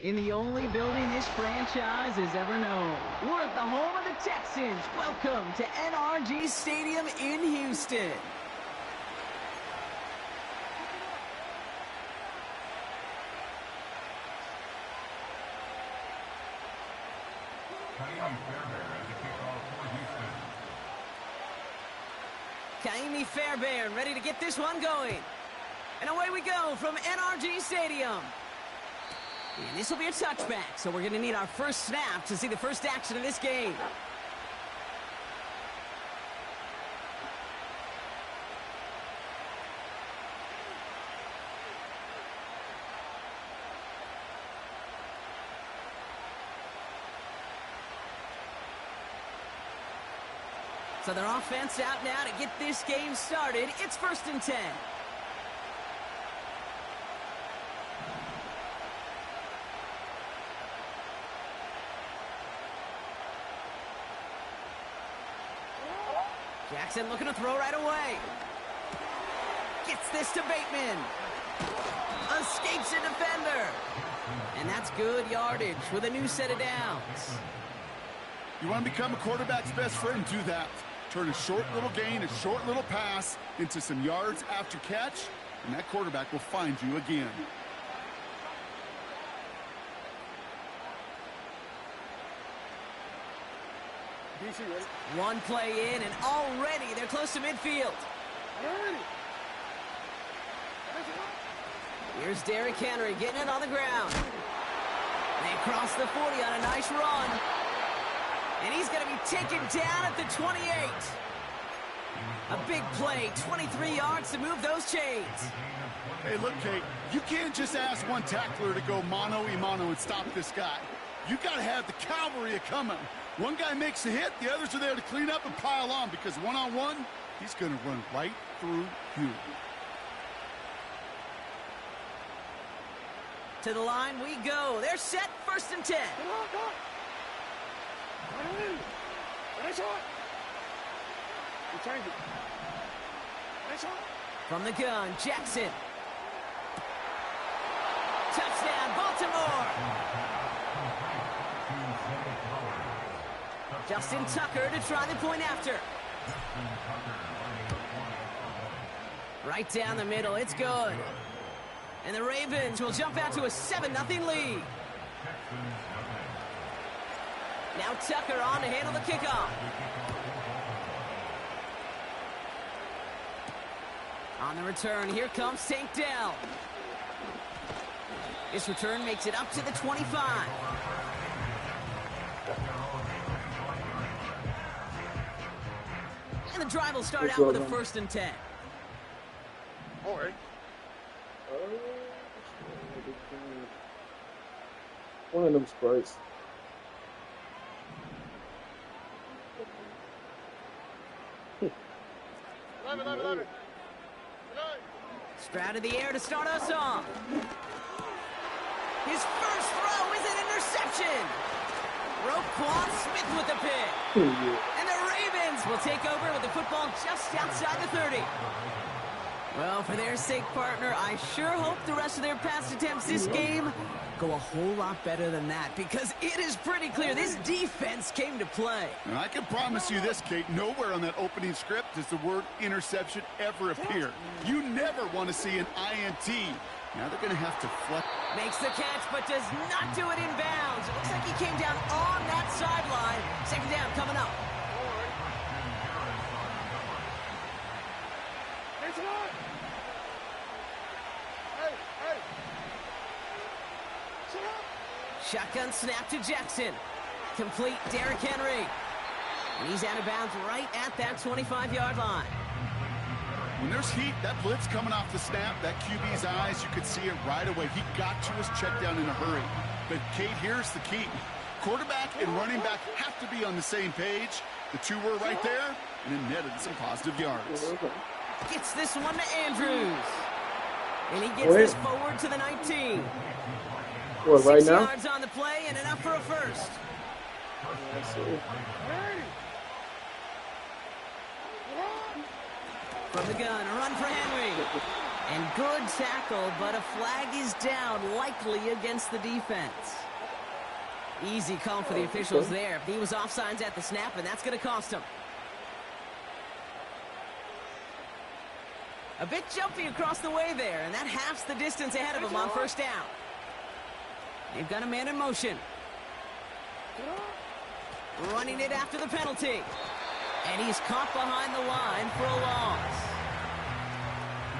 in the only building this franchise has ever known. We're at the home of the Texans. Welcome to NRG Stadium in Houston. Kaimi Fairbairn ready to get this one going. And away we go from NRG Stadium. And this will be a touchback, so we're going to need our first snap to see the first action of this game. So their offense out now to get this game started. It's 1st and 10. Jackson looking to throw right away. Gets this to Bateman. Escapes a defender. And that's good yardage with a new set of downs. You want to become a quarterback's best friend, do that. Turn a short little gain, a short little pass into some yards after catch, and that quarterback will find you again. One play in, and already they're close to midfield. Here's Derrick Henry getting it on the ground. They cross the 40 on a nice run. And he's going to be taken down at the 28. A big play, 23 yards to move those chains. Hey, look, Kate, you can't just ask one tackler to go mano-a-mano and stop this guy. You got to have the cavalry coming. One guy makes a hit, the others are there to clean up and pile on, because one-on-one, he's going to run right through you. To the line we go. They're set, 1st and 10. From the gun, Jackson. Touchdown, Baltimore. Justin Tucker to try the point after. Right down the middle, it's good. And the Ravens will jump out to a 7-0 lead. Now Tucker on to handle the kickoff. On the return, here comes Tank Dell. This return makes it up to the 25. And the drive will start out with a 1st and 10. All right. One of them sprites. Stroud in the air to start us off. His first throw is an interception. Roquan Smith with the pick. And the Ravens will take over with the football just outside the 30. Well, for their sake, partner, I sure hope the rest of their pass attempts this game go a whole lot better than that, because it is pretty clear this defense came to play. And I can promise you this, Kate, nowhere on that opening script does the word interception ever appear. You never want to see an INT. Now they're going to have to flex. Makes the catch, but does not do it in bounds. It looks like he came down on that sideline. 2nd down coming up. Shotgun snap to Jackson. Complete, Derrick Henry. And he's out of bounds right at that 25-yard line. When there's heat, that blitz coming off the snap, that QB's eyes, you could see it right away. He got to his check down in a hurry. But, Kate, here's the key. Quarterback and running back have to be on the same page. The two were right there, and it netted some positive yards. Gets this one to Andrews. And he gets this forward to the 19. What, right 6 now? yards on the play and enough for a first. From the gun, a run for Henry. And good tackle, but a flag is down, likely against the defense. Easy call for the officials there. He was offsides at the snap, and that's going to cost him. A bit jumpy across the way there, and that halves the distance ahead of him on first down. They've got a man in motion. Running it after the penalty. And he's caught behind the line for a loss.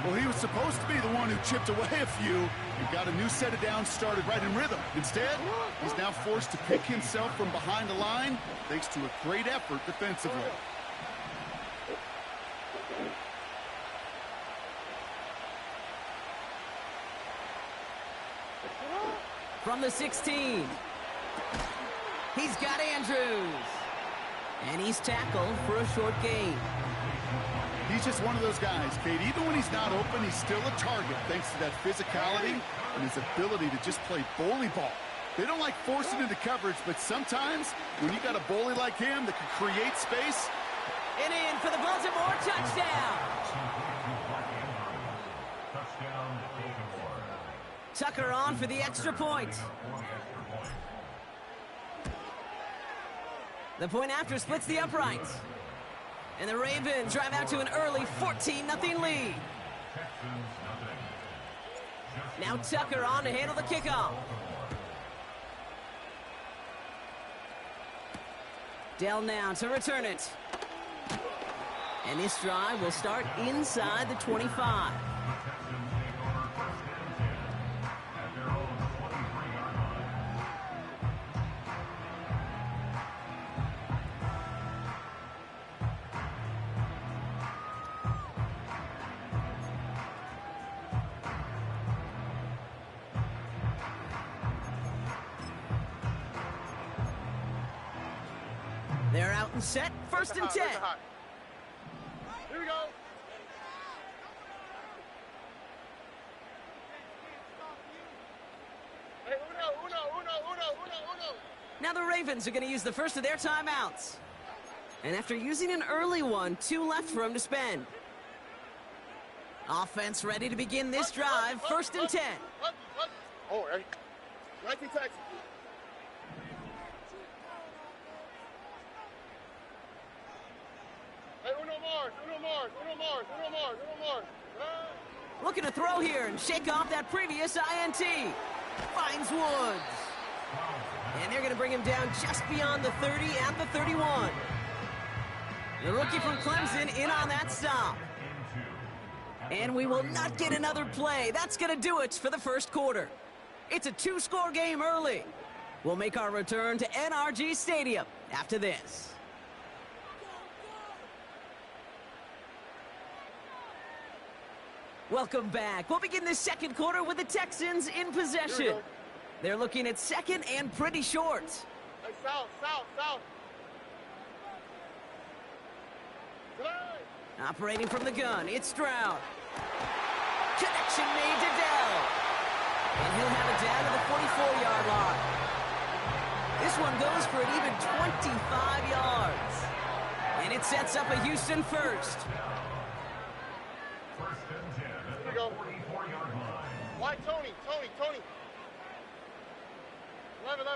Well, he was supposed to be the one who chipped away a few and got a new set of downs started right in rhythm. Instead, he's now forced to pick himself from behind the line thanks to a great effort defensively. From the 16. He's got Andrews. And he's tackled for a short gain. He's just one of those guys, Kate. Even when he's not open, he's still a target thanks to that physicality and his ability to just play bully ball. They don't like forcing into coverage, but sometimes when you got a bully like him that can create space. And in for the Baltimore touchdown. Tucker on for the extra point. The point after splits the uprights. And the Ravens drive out to an early 14-0 lead. Now Tucker on to handle the kickoff. Dell now to return it. And this drive will start inside the 25. They're out and set, first and 10. Here we go. Hey, uno. Now the Ravens are going to use the first of their timeouts. And after using an early one, 2 left for him to spend. Offense ready to begin this drive, first and 10. Oh, right. Nike taxi. Hey, uno Mars. Looking to throw here and shake off that previous INT. Finds Woods. And they're going to bring him down just beyond the 30 at the 31. The rookie from Clemson in on that stop. And we will not get another play. That's going to do it for the first quarter. It's a 2-score game early. We'll make our return to NRG Stadium after this. Welcome back. We'll begin the second quarter with the Texans in possession. They're looking at second and pretty short. Hey, south. Operating from the gun, it's Stroud. Connection made to Dell. And he'll have it down to the 44-yard line. This one goes for an even 25 yards. And it sets up a Houston first. Here we go. Why Tony? 11.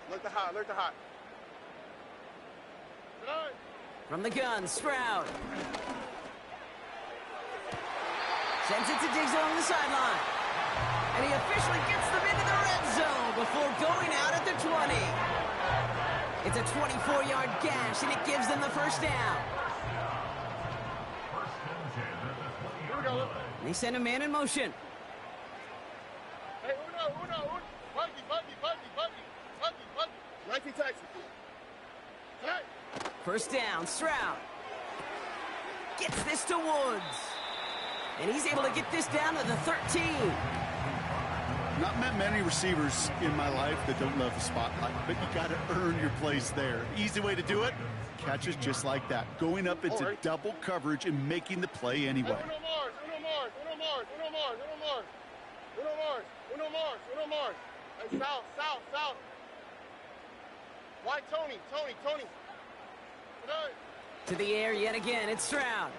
Alert the hot. From the gun, Stroud. Sends it to Diggs along the sideline. And he officially gets them into the red zone before going out at the 20. It's a 24-yard gash, and it gives them the first down. Here we go. They send a man in motion. Hey, uno. Buggy. Nike taxi. Hey. First down, Stroud. Gets this to Woods. And he's able to get this down to the 13. Not met many receivers in my life that don't love the spotlight, but you got to earn your place there. Easy way to do it, catches just like that. Going up into double coverage and making the play anyway. Hey, uno Mars. Hey, south. Why Tony? Today. To the air yet again, it's Stroud.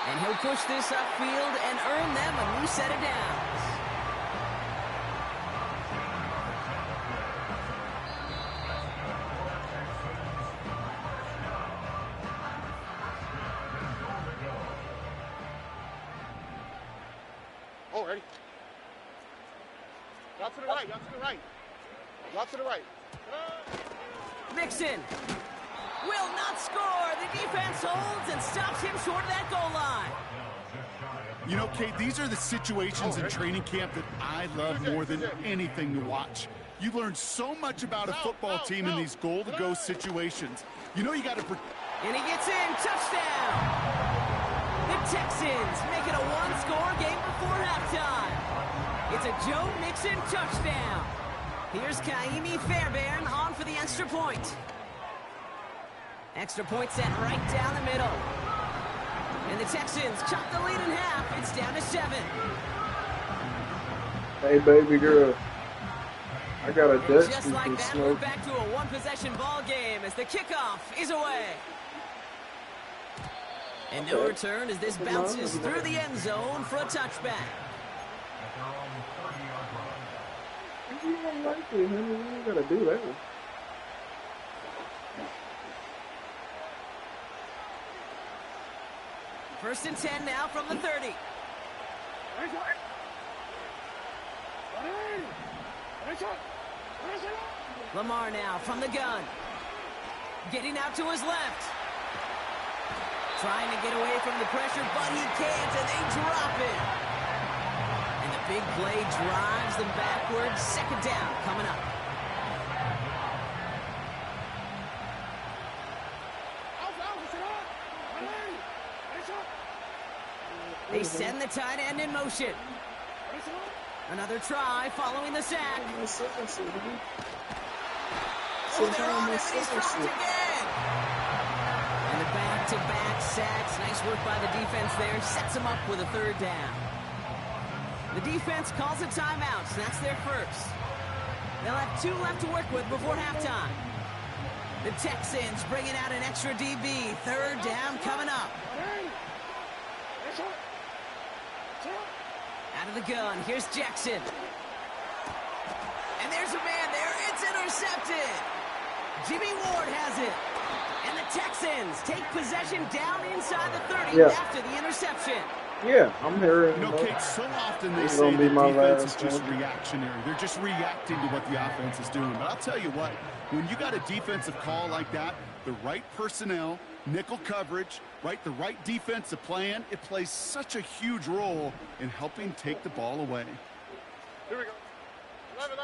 And he'll push this upfield and earn them a new set of downs. Oh, ready? Drop to the right, drop to the right. Drop to the right. Mixon will not score. The defense holds and stops him short of that goal line. You know, Kate, these are the situations in training camp that I love more than anything to watch. You learn so much about a football team in these goal-to-go situations. You know you got to... And he gets in. Touchdown. The Texans make it a one-score game before halftime. It's a Joe Mixon touchdown. Here's Kaimi Fairbairn on for the extra point. Extra point sent right down the middle. And the Texans chop the lead in half. It's down to 7. Hey, baby girl. I got a Dutch just you like can that, smoke. we're back to a one-possession ball game as the kickoff is away. And no return as this bounces through the end zone for a touchback. You don't like it, honey. You ain't gotta do that. First and 10 now from the 30. Lamar now from the gun. Getting out to his left. Trying to get away from the pressure, but he can't, and they drop it. And the big play drives them backwards. Second down coming up. They send the tight end in motion. Another try following the sack. Oh, they're on him, and he's dropped again. And the back-to-back sacks. Nice work by the defense there. Sets him up with a third down. The defense calls a timeout, so that's their first. They'll have 2 left to work with before halftime. The Texans bringing out an extra DB. Third down coming up. Out of the gun, here's Jackson. And there's a man there. It's intercepted. Jimmy Ward has it. And the Texans take possession down inside the 30 after the interception. Yeah, I'm hearing. You know, Kate, so often they say the defense is just reactionary. They're just reacting to what the offense is doing. But I'll tell you what, when you got a defensive call like that, the right personnel, nickel coverage, the right defensive plan, it plays such a huge role in helping take the ball away. Here we go. 11.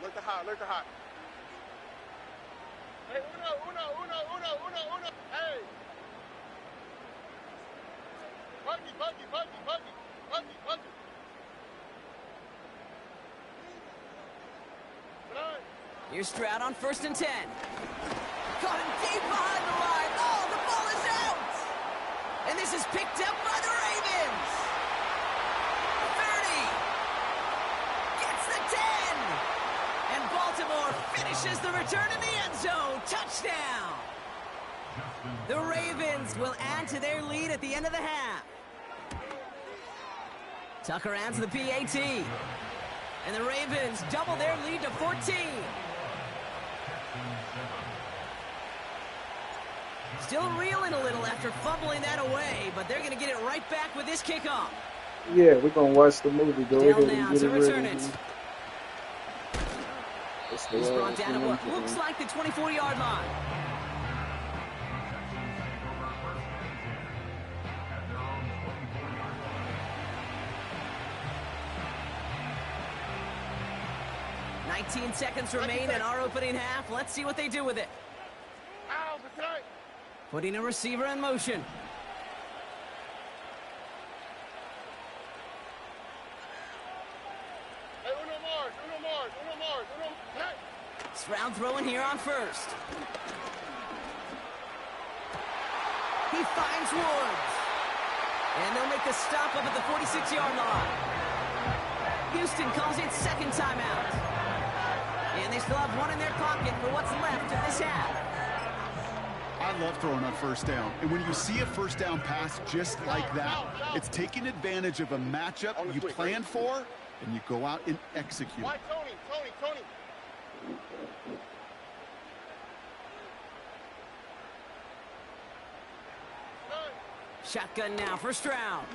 Look the hot, Hey, uno. Hey. Buggy. Here's Stroud on first and 10. Caught him deep behind the line. Oh, the ball is out. And this is picked up by the Ravens. 30. Gets the 10. And Baltimore finishes the return in the end zone. Touchdown. The Ravens will add to their lead at the end of the half. Tucker adds the PAT. And the Ravens double their lead to 14. Still reeling a little after fumbling that away, but they're going to get it right back with this kickoff. Yeah, we're going to watch the movie. Go ahead and get it ready. He's brought down to what looks like the 24-yard line. $19 seconds remain in our opening half. Let's see what they do with it. Putting a receiver in motion. Hey, uno more. Stroud throwing here on first. He finds Woods. And they'll make the stop up at the 46-yard line. Houston calls it second timeout. And they still have one in their pocket for what's left of this half. I love throwing on first down. And when you see a first down pass just like that, it's taking advantage of a matchup you planned for, and you go out and execute. Why, Tony? Shotgun now for Stroud.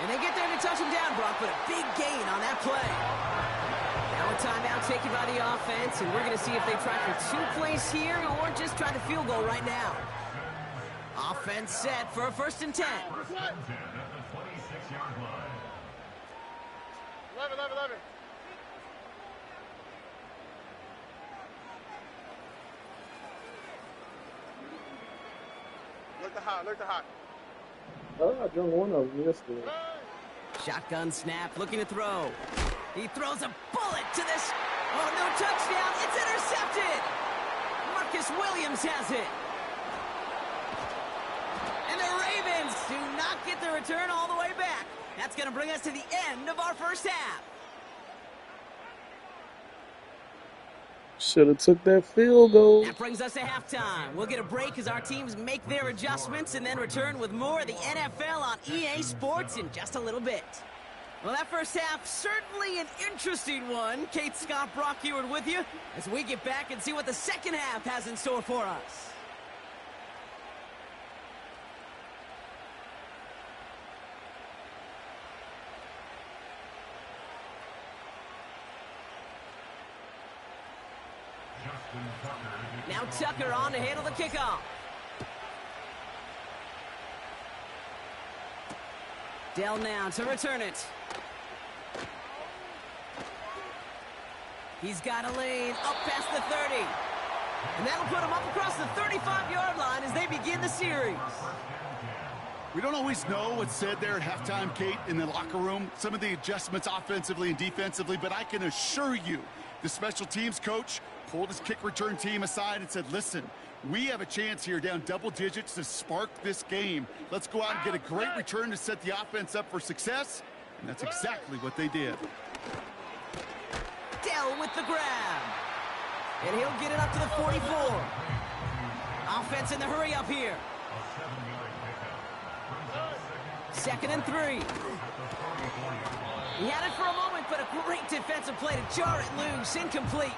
And they get there to touch him down, Brock, but a big gain on that play. Now a timeout taken by the offense, and we're going to see if they try for 2 plays here or just try the field goal right now. Offense set for a 1st and 10. 11. Look the hot. Oh, I drunk one of them yesterday. Shotgun snap, looking to throw. He throws a bullet to this. Oh, no touchdown. It's intercepted. Marcus Williams has it. And the Ravens do not get the return all the way back. That's going to bring us to the end of our first half. Should have took that field goal. That brings us to halftime. We'll get a break as our teams make their adjustments and then return with more of the NFL on EA Sports in just a little bit. Well, that first half, certainly an interesting one. Kate, Scott, Brock Ewart with you as we get back and see what the second half has in store for us. Now Tucker on to handle the kickoff. Dell now to return it. He's got a lane up past the 30. And that'll put him up across the 35-yard line as they begin the series. We don't always know what's said there at halftime, Kate, in the locker room. Some of the adjustments offensively and defensively, but I can assure you the special teams coach pulled his kick return team aside and said, listen, we have a chance here down double digits to spark this game. Let's go out and get a great return to set the offense up for success. And that's exactly what they did. Dell with the grab. And he'll get it up to the 44. Offense in the hurry up here. 2nd and 3. He had it for a moment, but a great defensive play to jar it loose. Incomplete.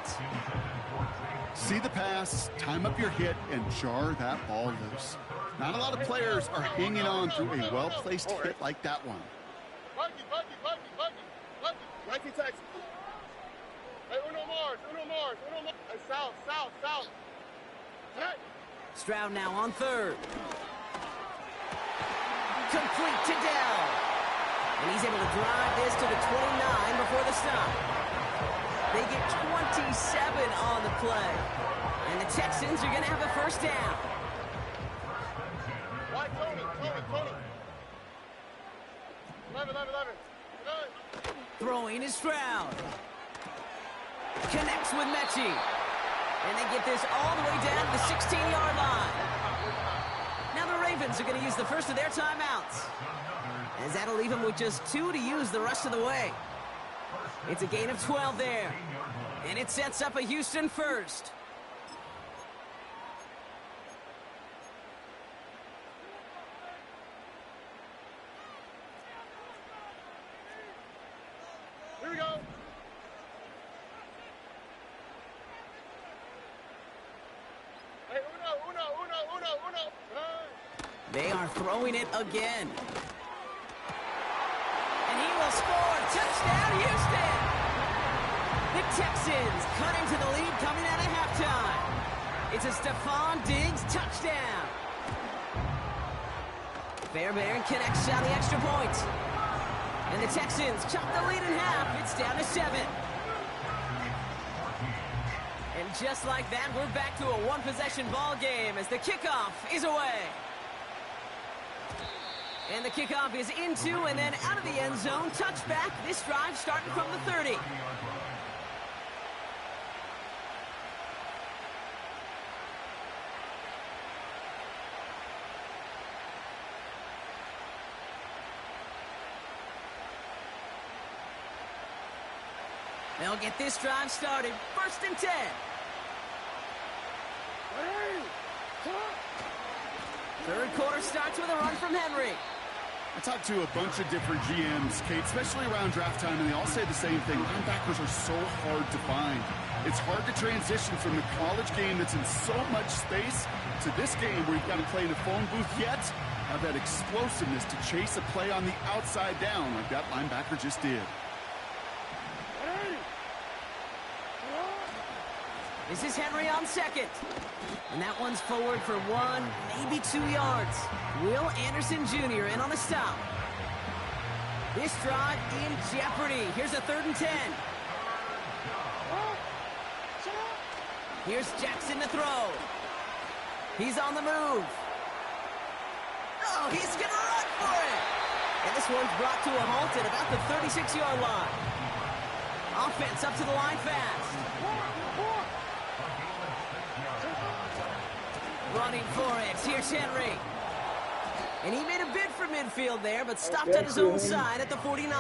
See the pass, time up your hit, and jar that ball loose. Not a lot of players are hanging on through a well-placed hit like that one. Buggy. Nike Texas. Hey, Uno Mars. Hey, south. Hey. Stroud now on 3rd. Complete to Dell. And he's able to drive this to the 29 before the stop. They get 27 on the play. And the Texans are going to have a first down. Why, Tony. 11. Throwing is Stroud. Connects with Mechie. And they get this all the way down to the 16-yard line. Now the Ravens are going to use the first of their timeouts, as that'll leave them with just 2 to use the rest of the way. It's a gain of 12 there, and it sets up a Houston first. Here we go. Hey, Uno. They are throwing it again. And he will score. Touchdown, Houston! The Texans cut into the lead coming out of halftime. It's a Stephon Diggs touchdown. Fairbairn connects on the extra point. And the Texans chop the lead in half. It's down to 7. And just like that, we're back to a one-possession ball game as the kickoff is away. And the kickoff is into and then out of the end zone. Touchback. This drive starting from the 30. They'll get this drive started. 1st and 10. Third quarter starts with a run from Henry. I talked to a bunch of different GMs, Kate, especially around draft time, and they all say the same thing. Linebackers are so hard to find. It's hard to transition from the college game that's in so much space to this game where you've got to play in a phone booth, yet have that explosiveness to chase a play on the outside down like that linebacker just did. This is Henry on 2nd. And that one's forward for 1, maybe 2 yards. Will Anderson Jr. in on the stop. This drive in jeopardy. Here's a 3rd and 10. Here's Jackson to throw. He's on the move. Oh, he's going to run for it. And this one's brought to a halt at about the 36-yard line. Offense up to the line fast. Running for it. Here's Henry. And he made a bid for midfield there, but stopped on his own side at the 49.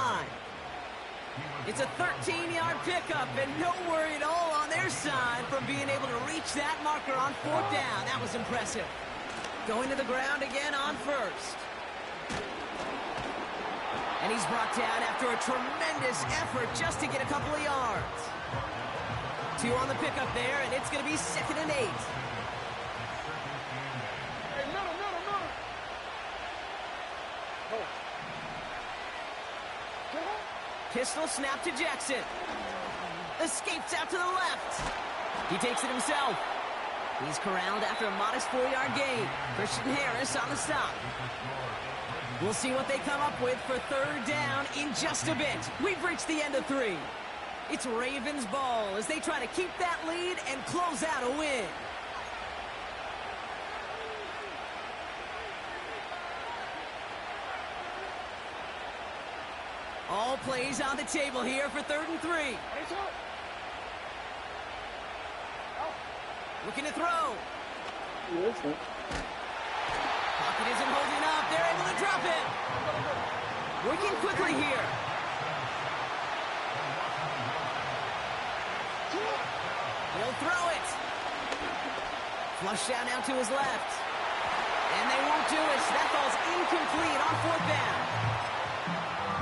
It's a 13-yard pickup, and no worry at all on their side from being able to reach that marker on 4th down. That was impressive. Going to the ground again on 1st. And he's brought down after a tremendous effort just to get a couple of yards. 2 on the pickup there, and it's going to be 2nd and 8. Pistol snap to Jackson. Escapes out to the left. He takes it himself. He's corralled after a modest 4-yard gain. Christian Harris on the stop. We'll see what they come up with for 3rd down in just a bit. We've reached the end of 3. It's Ravens ball as they try to keep that lead and close out a win. All plays on the table here for 3rd and 3. Looking to throw. Pocket isn't holding up. They're able to drop it. Working quickly here. He'll throw it. Flush down out to his left. And they won't do it. So that ball's incomplete on 4th down.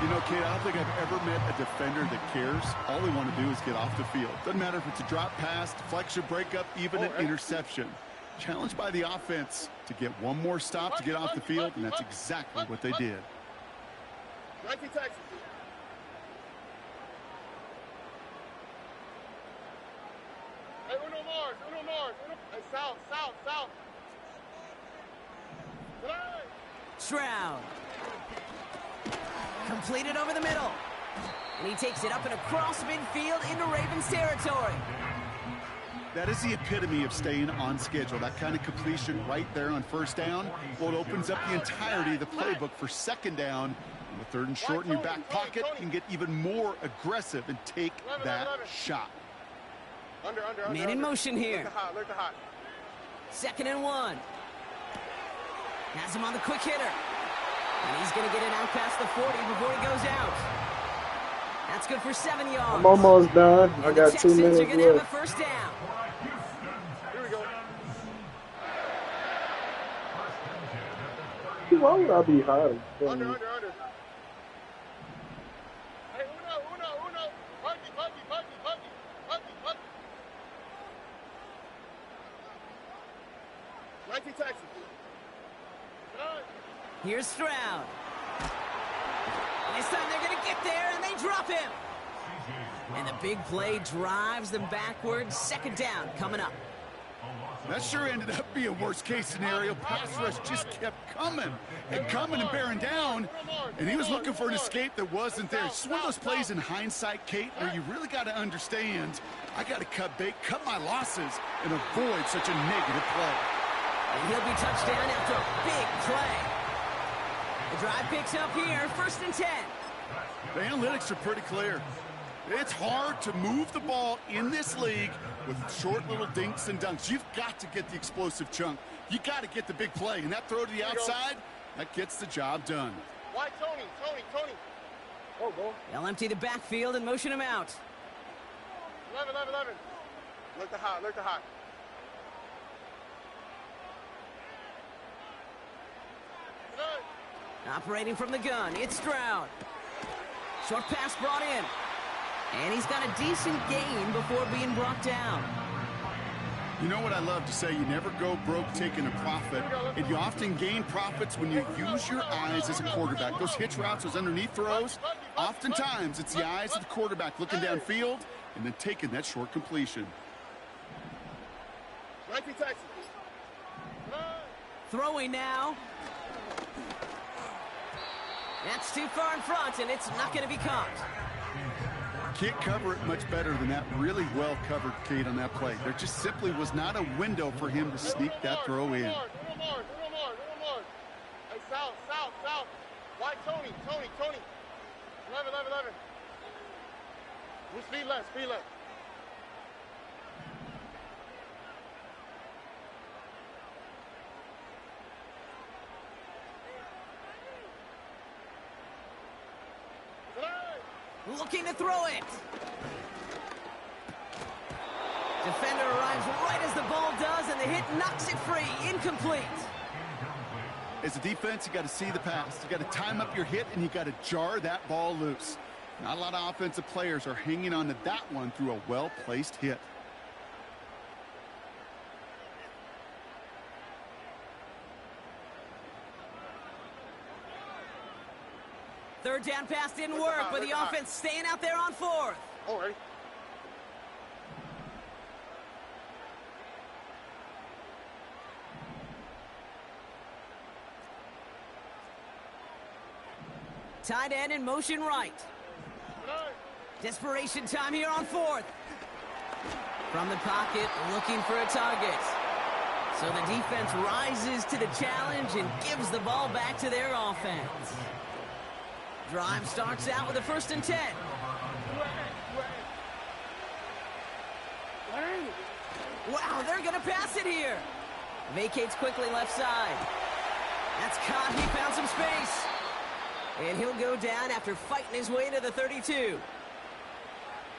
You know, Kate, I don't think I've ever met a defender that cares. All they want to do is get off the field. Doesn't matter if it's a drop pass, deflection, breakup, even an interception. Challenged by the offense to get one more stop to get off the field, and that's exactly what they did. Stroud. Completed over the middle. And he takes it up and across midfield into Ravens territory. That is the epitome of staying on schedule. That kind of completion right there on 1st down. Well, it opens up the entirety of the playbook for 2nd down. And with 3rd and short in your back pocket, you can get even more aggressive and take that shot. Man in motion here. 2nd and 1. Has him on the quick hitter. And he's going to get it out past the 40 before he goes out. That's good for 7 yards. I'm almost done. I got 2 minutes are going to have a left. 1st down. Here we go. Why would I be hiding? Under. Hey, uno. Huggy. 19 Texas. Here's Stroud. And this time they're going to get there, and they drop him. And the big play drives them backwards. 2nd down coming up. That sure ended up being worst-case scenario. Pass rush just kept coming and bearing down, and he was looking for an escape that wasn't there. It's one of those plays in hindsight, Kate, where you really got to understand, I got to cut bait, cut my losses, and avoid such a negative play. And he'll be touched down after a big play. The drive picks up here, 1st and 10. The analytics are pretty clear. It's hard to move the ball in this league with short little dinks and dunks. You've got to get the explosive chunk. You got to get the big play, and that throw to the outside, that gets the job done. Why, Tony? Oh, go. They'll empty the backfield and motion him out. 11. Look to hot, look to hot. Operating from the gun, it's Stroud. Short pass brought in. And he's got a decent gain before being brought down. You know what I love to say, you never go broke taking a profit, and you often gain profits when you use your eyes as a quarterback. Those hitch routes, those underneath throws, oftentimes it's the eyes of the quarterback looking downfield and then taking that short completion. Throwing now. That's too far in front, and it's not going to be caught. Can't cover it much better than that. Really well covered, Kate, on that play. There just simply was not a window for him to sneak that throw in. Hey, south. Why Tony? 11. Speed left. Looking to throw it. Defender arrives right as the ball does, and the hit knocks it free. Incomplete. As a defense, you got to see the pass. You got to time up your hit, and you got to jar that ball loose. Not a lot of offensive players are hanging on to that one through a well-placed hit. Third down pass didn't work, but the offense staying out there on fourth. Oh, ready? Tight end in motion right. Desperation time here on fourth. From the pocket, looking for a target. So the defense rises to the challenge and gives the ball back to their offense. Drive starts out with a 1st and 10. Wow, they're going to pass it here. Vacates quickly left side. That's caught. He found some space. And he'll go down after fighting his way to the 32.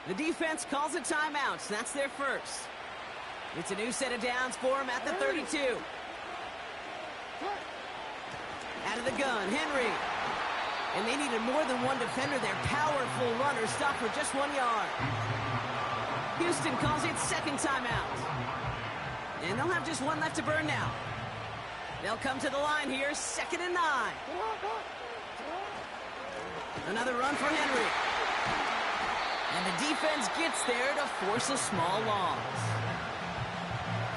The defense calls a timeout. That's their first. It's a new set of downs for him at the 32. Out of the gun, Henry. And they needed more than one defender. Their powerful runner stopped for just 1 yard. Houston calls it second timeout. And they'll have just one left to burn now. They'll come to the line here, 2nd and 9. Another run for Henry. And the defense gets there to force a small loss.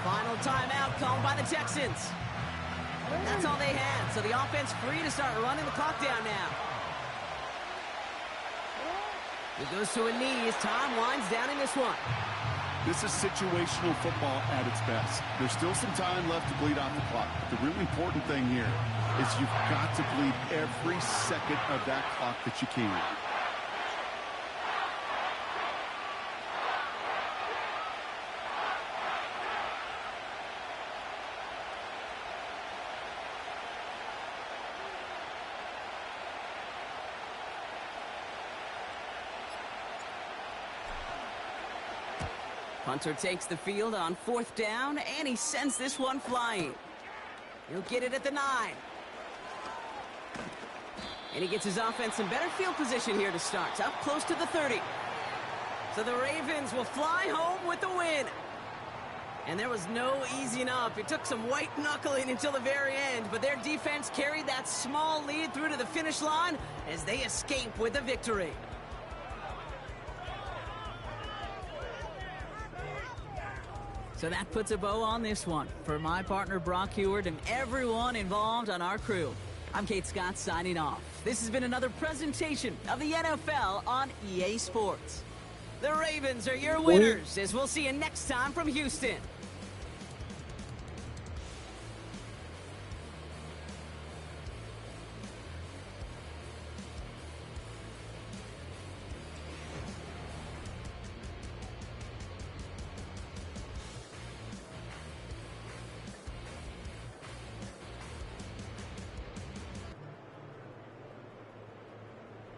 Final timeout called by the Texans. That's all they had, so the offense free to start running the clock down now. It goes to a knee as time winds down in this one. This is situational football at its best. There's still some time left to bleed off the clock. But the really important thing here is you've got to bleed every second of that clock that you can. Hunter takes the field on 4th down, and he sends this one flying. He'll get it at the 9. And he gets his offense in better field position here to start, up close to the 30. So the Ravens will fly home with the win. And there was no easing up. It took some white knuckling until the very end, but their defense carried that small lead through to the finish line as they escape with a victory. So that puts a bow on this one. For my partner Brock Heward and everyone involved on our crew, I'm Kate Scott signing off. This has been another presentation of the NFL on EA Sports. The Ravens are your winners, as we'll see you next time from Houston.